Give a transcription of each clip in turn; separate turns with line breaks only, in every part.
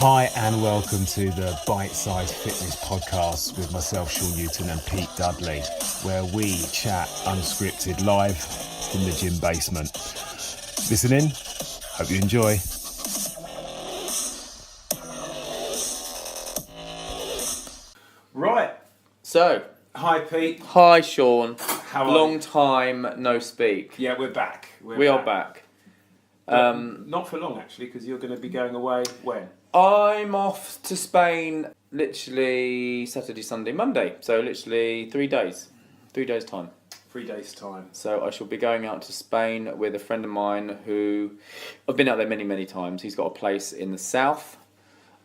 Hi and welcome to the Bite Size Fitness Podcast with myself, Sean Newton, and Pete Dudley, where we chat unscripted live from the gym basement. Listen in, hope you enjoy. Right,
So,
hi Pete.
hi Sean.
How are
Long
you?
time no speak.
Yeah, we're back.
We are back.
Not for long actually, because you're going to be going away when?
I'm off to Spain literally Saturday, Sunday, Monday. So literally 3 days. 3 days time.
3 days time.
So I shall be going out to Spain with a friend of mine who I've been out there many, many times. He's got a place in the south.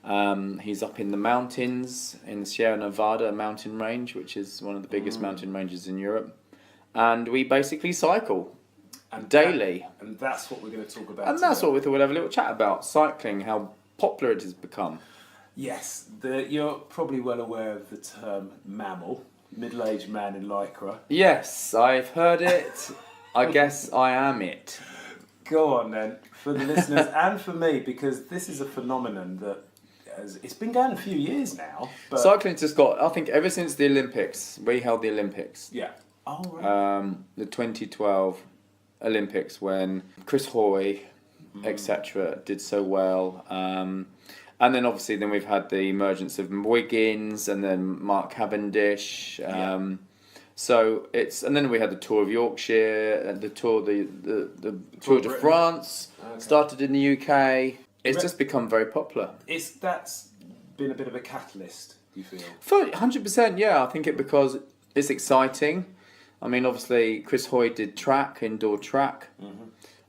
He's up in the mountains in the Sierra Nevada mountain range, which is one of the biggest mountain ranges in Europe. And we basically cycle daily.
And that's what we're going to talk about
And that's
today.
what we thought we'd have a little chat about, cycling, how popular it has become.
Yes, you're probably well aware of the term MAML, middle-aged man in Lycra.
Yes, I've heard it. I guess I am it.
Go on then, for the listeners and for me, because this is a phenomenon that it's been going a few years now. But
Cycling's just got, I think, ever since the Olympics, we held the Olympics.
yeah. Oh, right.
The 2012 Olympics when Chris Hoy, etc., did so well. And then obviously we've had the emergence of Wiggins and then Mark Cavendish. So it's, and then we had the Tour of Yorkshire, the Tour Tour de France started in the UK. It's just become very popular.
That's been a bit of a catalyst, you feel?
100%, yeah. I think because it's exciting. I mean, obviously, Chris Hoy did track, indoor track.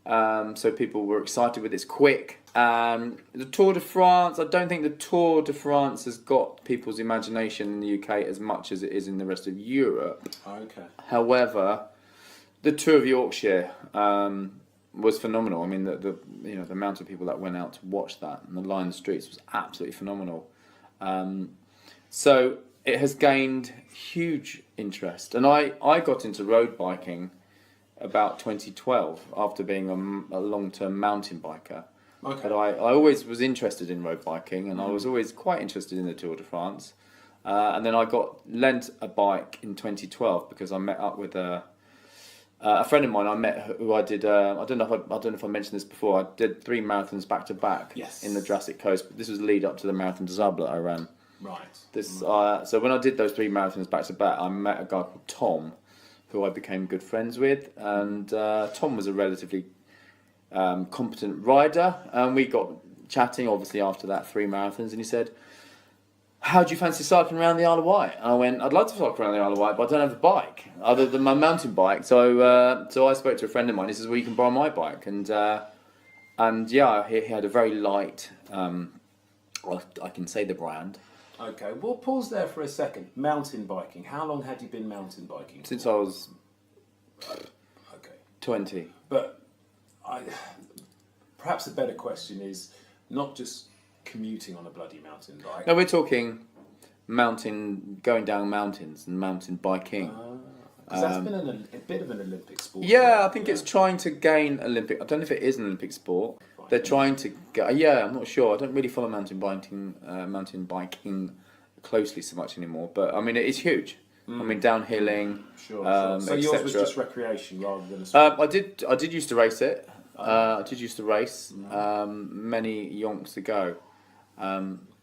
So people were excited with it's quick. The Tour de France, I don't think the Tour de France has got people's imagination in the UK as much as it is in the rest of Europe.
Okay.
However, the Tour of Yorkshire was phenomenal. I mean, the amount of people that went out to watch that and the line in the streets was absolutely phenomenal. So it has gained huge interest. And I got into road biking about 2012 after being a long-term mountain biker.
Okay.
But I always was interested in road biking, and I was always quite interested in the Tour de France. And then I got lent a bike in 2012 because I met up with a friend of mine I met who I did. I don't know if I mentioned this before. I did 3 marathons back to back in the Jurassic Coast. But this was the lead up to the Marathon des Sables that I ran.
Right.
So when I did those 3 marathons back to back, I met a guy called Tom, who I became good friends with, and Tom was a relatively competent rider, and we got chatting obviously after that 3 marathons, and he said, "How do you fancy cycling around the Isle of Wight?" And I went, "I'd like to cycle around the Isle of Wight, but I don't have a bike other than my mountain bike." So I spoke to a friend of mine. He says, "Well, you can borrow my bike," and yeah, he had a very light. Well, I can say the brand.
Okay, we'll pause there for a second. Mountain biking. How long had you been mountain biking?
Since I was
Okay.
20.
But perhaps a better question is not just commuting on a bloody mountain bike.
No, we're talking going down mountains and mountain biking.
Because that's been a bit of an Olympic sport.
Yeah, I think it's trying to gain Olympic. I don't know if it is an Olympic sport. They're trying to get. Yeah, I'm not sure. I don't really follow mountain biking closely so much anymore. But I mean, it is huge. I mean, downhilling.
Sure. So yours was just recreation rather than a sport.
I did used to race it. I did used to race many yonks ago.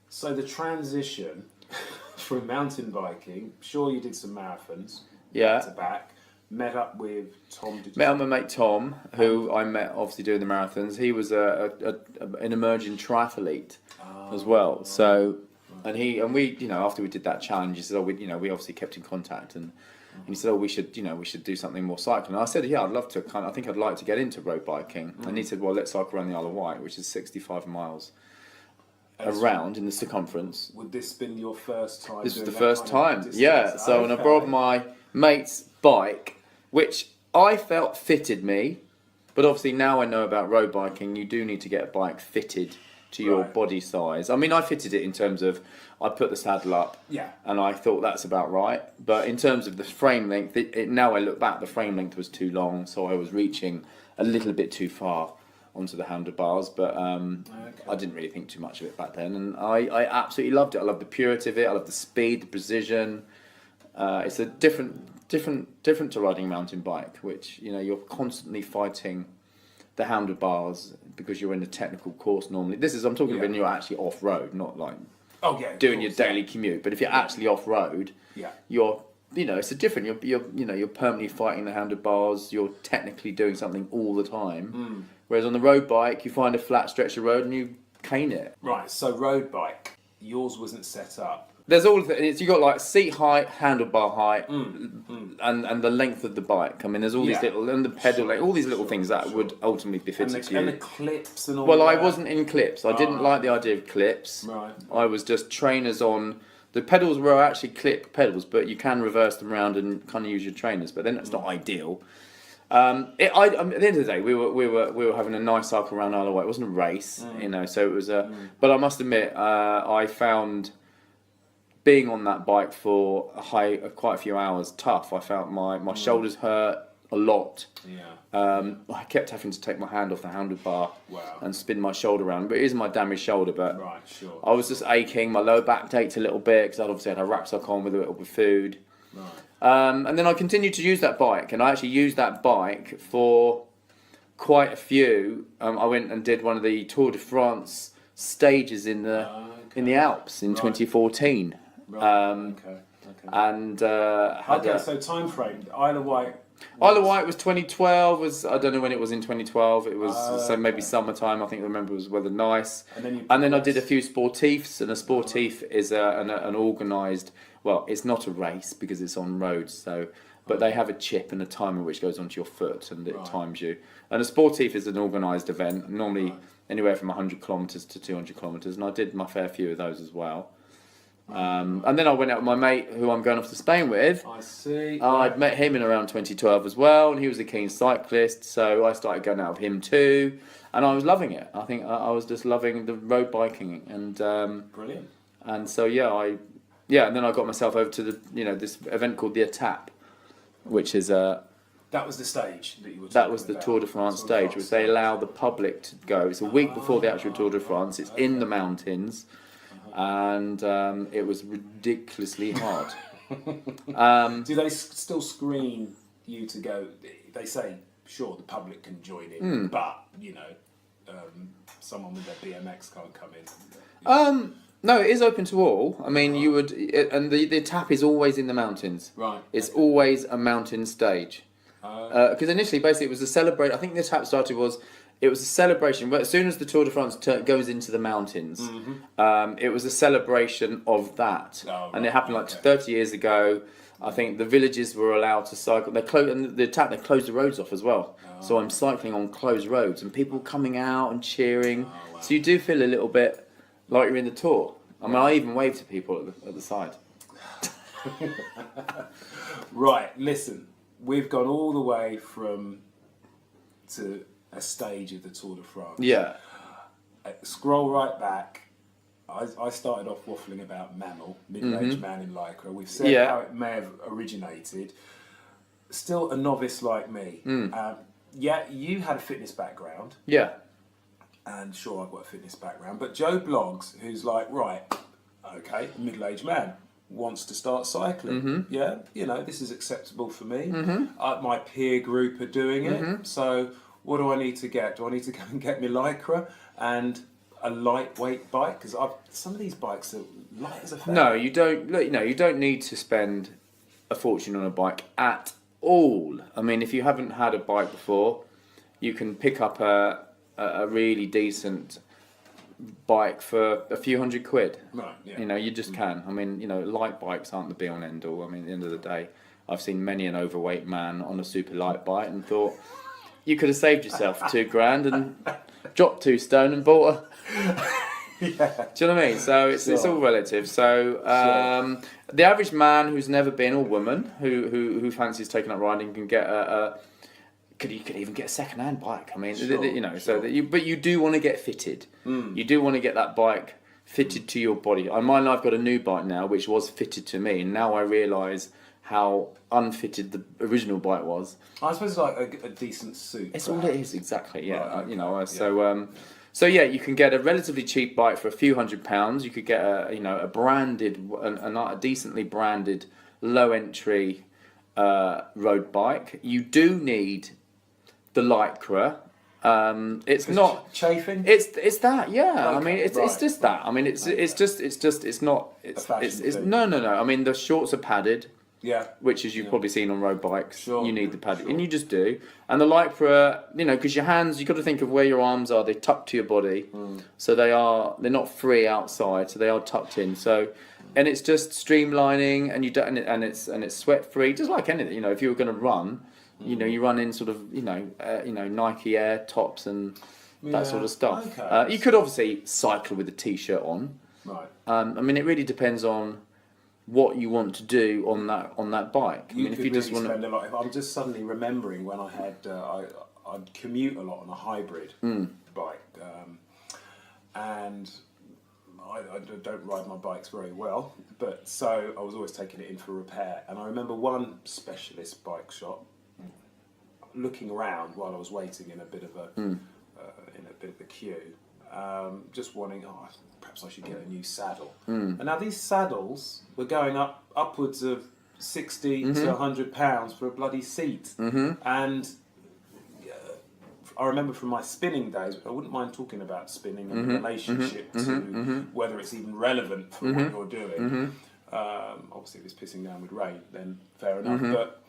So the transition from mountain biking. Sure, you did some marathons.
Yeah.
Back to back. Met up with Tom.
Met up with my mate Tom, who I met obviously doing the marathons. He was an emerging triathlete as well. So, and we, after we did that challenge, he said, we obviously kept in contact, and he said, we should do something more cycling. And I said, yeah, I'd love to. I think I'd like to get into road biking. And he said, well, let's cycle around the Isle of Wight, which is 65 miles around in the circumference.
Would this been your first time?
This was the first time, yeah. So, and I borrowed my mate's bike, which I felt fitted me, but obviously now I know about road biking, you do need to get a bike fitted to your body size. I mean, I fitted it in terms of I put the saddle up, and I thought that's about right. But in terms of the frame length, now I look back, the frame length was too long, so I was reaching a little bit too far onto the handlebars, but I didn't really think too much of it back then, and I absolutely loved it. I love the purity of it. I love the speed, the precision. It's a different to riding a mountain bike, which you're constantly fighting the handlebars because you're in a technical course normally. I'm talking when you're actually off road, not like doing your daily commute. But if you're actually off road, you're it's a different. You're permanently fighting the handlebars. You're technically doing something all the time. Whereas on the road bike, you find a flat stretch of road and you cane it.
Right. So road bike, yours wasn't set up.
There's all of it. You got like seat height, handlebar height, and the length of the bike. I mean, there's all these little, and the pedal, all these little things that would ultimately be fitted to you.
And the clips and all.
Well, I wasn't in clips. I didn't like the idea of clips.
Right.
I was just trainers on. The pedals were actually clip pedals, but you can reverse them around and kind of use your trainers. But then it's not ideal. At the end of the day, we were having a nice cycle around Isle of Wight. It wasn't a race, So it was a. But I must admit, I found being on that bike for quite a few hours tough. I felt my shoulders hurt a lot. I kept having to take my hand off the handlebar and spin my shoulder around. But it is my damaged shoulder. But I was just aching. My lower back ached a little bit because I'd obviously had a rucksack on with a little bit of food. And then I continued to use that bike, and I actually used that bike for quite a few. I went and did one of the Tour de France stages in the Alps in 2014. And
so time frame, Isle of Wight.
Isle of Wight was 2012. I don't know when it was in 2012. It was maybe summertime. I think I remember it was weather nice. And then I did a few sportifs, and a sportif is an organised. Well, it's not a race because it's on roads. But they have a chip and a timer which goes onto your foot and it times you. And a sportif is an organised event, normally anywhere from 100 kilometres to 200 kilometres, and I did my fair few of those as well. And then I went out with my mate who I'm going off to Spain with.
I see.
I'd met him in around 2012 as well, and he was a keen cyclist, so I started going out with him too, and I was loving it. I think I was just loving the road biking, and
brilliant.
And so and then I got myself over to the this event called the Étape, which is
that was the stage that you were talking
that was the
about.
Tour de France stage, which they allow the public to go. It's a week before the actual Tour de France. It's in the mountains. And it was ridiculously hard.
Do they still screen you to go? They say, sure, the public can join in, but someone with their BMX can't come in.
No, it is open to all. I mean, you would, and the tap is always in the mountains.
Right.
It's always a mountain stage. Because initially, basically, it was a celebration. I think the tap started it was a celebration, but as soon as the Tour de France goes into the mountains, it was a celebration of that. And it happened 30 years ago. I think the villages were allowed to cycle. They closed the roads off as well. So I'm cycling on closed roads and people coming out and cheering. So you do feel a little bit like you're in the Tour. I mean, I even waved to people at the side.
Right, listen, we've gone all the way to a stage of the Tour de France.
Yeah.
Scroll right back. I started off waffling about MAML, middle-aged man in Lycra. We've said how it may have originated. Still a novice like me. You had a fitness background.
Yeah.
And sure, I've got a fitness background. But Joe Bloggs, who's like, right, okay, middle-aged man, wants to start cycling. Yeah, this is acceptable for me. My peer group are doing it. So what do I need to get? Do I need to go and get my Lycra and a lightweight bike? Because some of these bikes are light as a feather.
No, you don't. You don't need to spend a fortune on a bike at all. I mean, if you haven't had a bike before, you can pick up a really decent bike for a few £100.
Right. Yeah.
You just can. I mean, light bikes aren't the be all and end all. I mean, at the end of the day, I've seen many an overweight man on a super light bike and thought you could have saved yourself £2,000 and dropped 2 stone and bought a. Do you know what I mean? So it's all relative. So the average man who's never been, or woman who fancies taking up riding, can get could even get a second-hand bike. I mean, but you do want to get fitted. You do want to get that bike fitted to your body. On mine, I've got a new bike now, which was fitted to me, and now I realise how unfitted the original bike was.
I suppose it's like a decent suit.
It's all it is, exactly. Yeah,
Right,
you know.
okay.
So yeah, you can get a relatively cheap bike for a few £100s. You could get a branded, a decently branded, low entry road bike. You do need the Lycra. It's not
chafing.
It's that, yeah.
Okay,
I mean, it's
right,
just that. I mean, it's not. It's
thing.
no. I mean, the shorts are padded.
Yeah.
Which, as you've probably seen on road bikes,
Sure.
you need the padding,
Sure.
and you just do. And the Lycra, because your hands, you've got to think of where your arms are. They tuck to your body, so they're not free outside, so they are tucked in. So, and it's just streamlining, and you don't, and it's sweat free, just like anything. If you were going to run, you run in sort of Nike Air tops and that sort of stuff.
Okay.
You could obviously cycle with a t-shirt on.
Right.
I mean, it really depends on what you want to do on that bike.
You
if
could
you just
really
want
spend a lot. I'm just suddenly remembering when I had I'd commute a lot on a hybrid bike, and I don't ride my bikes very well, but so I was always taking it in for repair. And I remember one specialist bike shop looking around while I was waiting in a bit of a queue, just wanting, perhaps I should get a new saddle. And now these saddles were going upwards of 60 to £100 for a bloody seat. And I remember from my spinning days, I wouldn't mind talking about spinning and the relationship to whether it's even relevant for what you're doing. Obviously, if it's pissing down with rain, then fair enough. But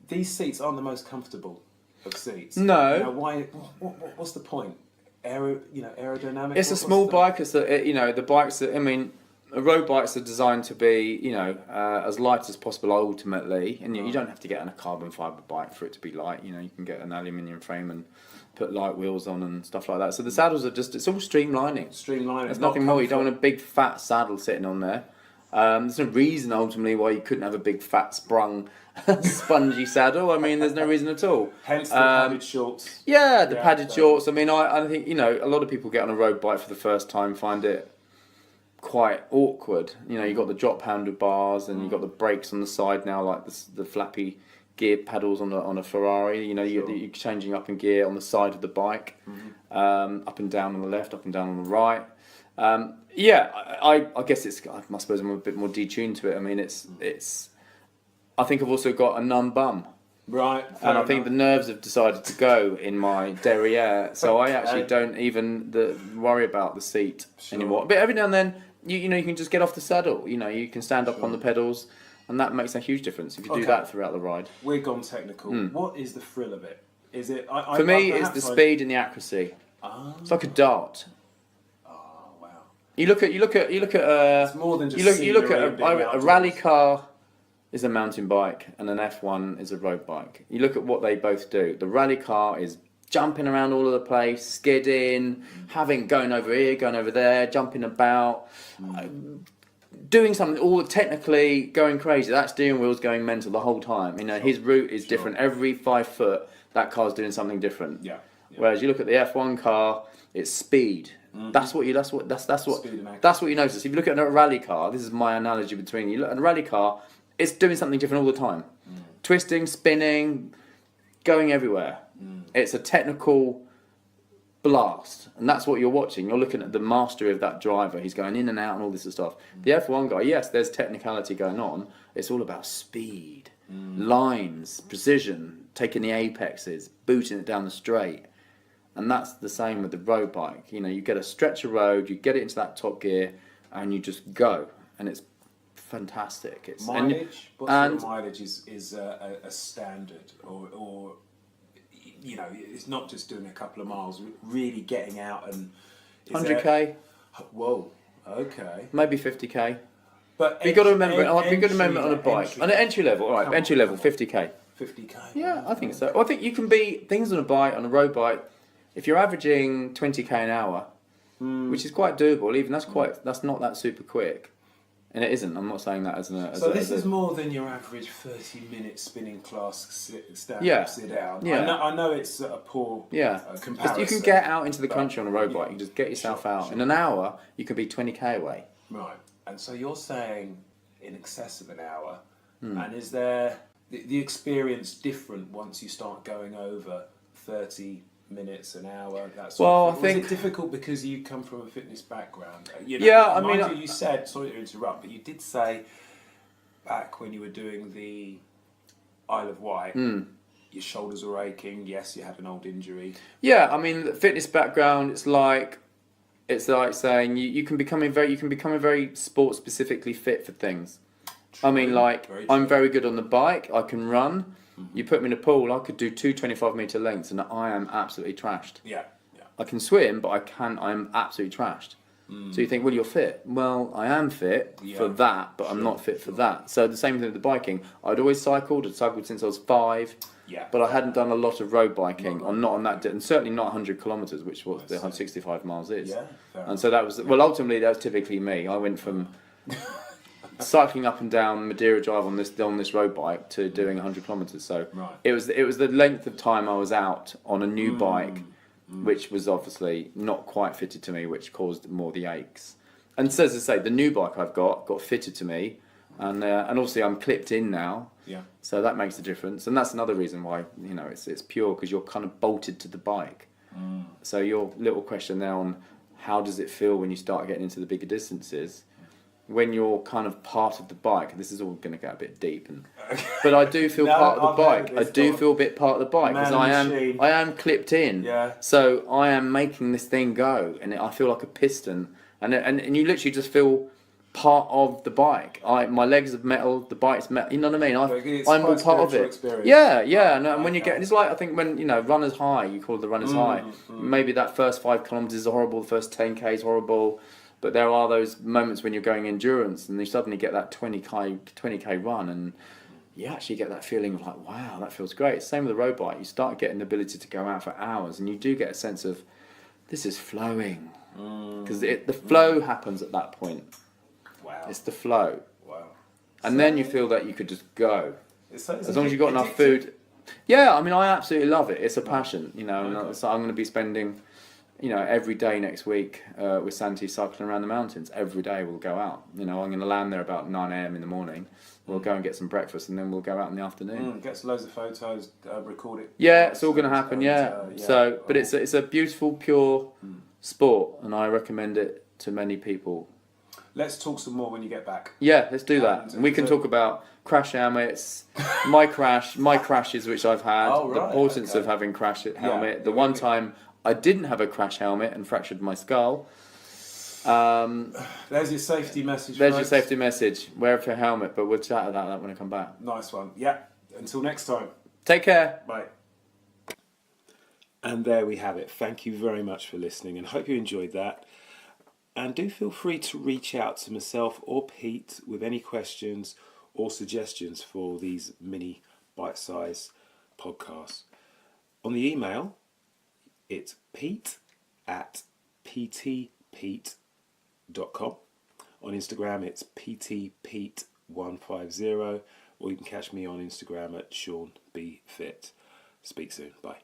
these seats aren't the most comfortable of seats.
No.
Why? What's the point? Aerodynamic.
It's a small bike. It's the bikes that road bikes are designed to be as light as possible ultimately, and you don't have to get on a carbon fibre bike for it to be light. You can get an aluminium frame and put light wheels on and stuff like that. So the saddles are it's all streamlining.
There's
nothing more. You don't want a big fat saddle sitting on there. There's no reason ultimately why you couldn't have a big fat sprung spongy saddle. I mean, there's no reason at all.
Hence the padded shorts.
Yeah, the padded shorts. I mean, I think a lot of people get on a road bike for the first time, find it quite awkward. You've got the drop handlebars and you've got the brakes on the side now, like the flappy gear pedals on a Ferrari. You're changing up in gear on the side of the bike, up and down on the left, up and down on the right. I guess I suppose I'm a bit more detuned to it. I mean, it's. I think I've also got a numb bum.
Right.
And I think the nerves have decided to go in my derriere, so I actually don't even worry about the seat anymore. But every now and then, you can just get off the saddle. You can stand up on the pedals, and that makes a huge difference if you do that throughout the ride.
We're gone technical. What is the thrill of it? Is it?
For me, it's the speed and the accuracy. It's like a dart.
Oh wow!
You look at.
It's more than just.
You look at a rally car. Is a mountain bike and an F1 is a road bike. You look at what they both do. The rally car is jumping around all over the place, skidding, going over here, going over there, jumping about, doing something all technically going crazy. That steering wheel's going mental the whole time. His route is different. Every 5 foot, that car's doing something different.
Yeah.
Whereas you look at the F1 car, it's speed. That's what you notice. If you look at a rally car, this is my analogy between you look at a rally car. It's doing something different all the time. Twisting, spinning, going everywhere. It's a technical blast. And that's what you're watching. You're looking at the mastery of that driver. He's going in and out and all this sort of stuff. The F1 guy, yes, there's technicality going on. It's all about speed, lines, precision, taking the apexes, booting it down the straight. And that's the same with the road bike. You get a stretch of road, you get it into that top gear, and you just go. And it's fantastic. It's
mileage. What sort of mileage is a standard, or it's not just doing a couple of miles. Really getting out and
100k.
Whoa. Okay.
Maybe 50k.
But
you've got to remember. You've got to remember on a bike, on an entry level. All right, entry level, 50k.
50k.
Yeah, I think so. Well, I think you can beat things on a bike, on a road bike, if you're averaging 20k an hour, which is quite doable. Even that's not that super quick. And it isn't. I'm not saying that as an.
This is more than your average 30-minute spinning class sit down.
Yeah.
I know it's a poor comparison.
You can get out into the country on a road bike. You just get yourself out. In an hour, you can be 20k away.
Right. And so you're saying in excess of an hour, And is there the experience different once you start going over 30 minutes, an hour, that sort of thing? Was it difficult because you come from a fitness background? You said, sorry to interrupt, but you did say back when you were doing the Isle of Wight, your shoulders were aching. Yes, you had an old injury.
Yeah, I mean, the fitness background, it's like saying you can become a very sport specifically fit for things. True. I mean, like, I'm very good on the bike. I can run. You put me in a pool, I could do 2 25-metre lengths, and I am absolutely trashed.
Yeah.
I can swim, but I'm absolutely trashed. So you think, well, you're fit. Well, I am fit for that, but I'm not fit for that. So the same thing with the biking. I'd always cycled. I'd cycled since I was 5. Yeah. But I hadn't done a lot of road biking, not on that, and certainly not 100 kilometres, which was the 165 miles is. Yeah. And so that was, ultimately that was typically me. I went from cycling up and down Madeira Drive on this road bike to doing 100 kilometres. So it was the length of time I was out on a new bike, which was obviously not quite fitted to me, which caused more the aches. And so, as I say, the new bike I've got fitted to me, and obviously I'm clipped in now. Yeah. So that makes a difference, and that's another reason why it's pure, because you're kind of bolted to the bike. So your little question there on how does it feel when you start getting into the bigger distances, when you're kind of part of the bike. This is all going to get a bit deep, but I do feel part of the bike. I do feel a bit part of the bike because I am clipped in. Yeah. So I am making this thing go, and I feel like a piston, and you literally just feel part of the bike. My legs are metal, the bike's metal. You know what I mean? I'm all part of it. Experience. Yeah. And when you get, it's like, I think when runners high, you call it the runners high. Maybe that first 5 kilometers is horrible, the first 10k is horrible, but there are those moments when you're going endurance and you suddenly get that 20k run, and you actually get that feeling of like, wow, that feels great. Same with the road bike. You start getting the ability to go out for hours, and you do get a sense of this is flowing, because the flow happens at that point. Wow. It's the flow. Wow. And then you feel that you could just go. As long as you've got enough food. Yeah, I mean, I absolutely love it. It's a passion, Okay. So I'm going to be spending, every day next week with Santi cycling around the mountains. Every day we'll go out. I'm going to land there about 9 a.m. in the morning. We'll go and get some breakfast, and then we'll go out in the afternoon.
Get loads of photos, record it.
Yeah, it's all going to happen, But it's a beautiful, pure sport, and I recommend it to many people.
Let's talk some more when you get back.
Yeah, let's do that. And we can talk about crash helmets, my crashes which I've had, the importance of having crash helmet. The one time I didn't have a crash helmet and fractured my skull.
There's your safety message.
There's your safety message. Wear your helmet, but we'll chat about that when I come back.
Nice one. Yeah. Until next time.
Take care.
Bye.
And there we have it. Thank you very much for listening, and hope you enjoyed that. And do feel free to reach out to myself or Pete with any questions or suggestions for these mini bite-sized podcasts. On the email, it's pete@ptpete.com. On Instagram, it's ptpete150, or you can catch me on Instagram at SeanBFit. Speak soon. Bye.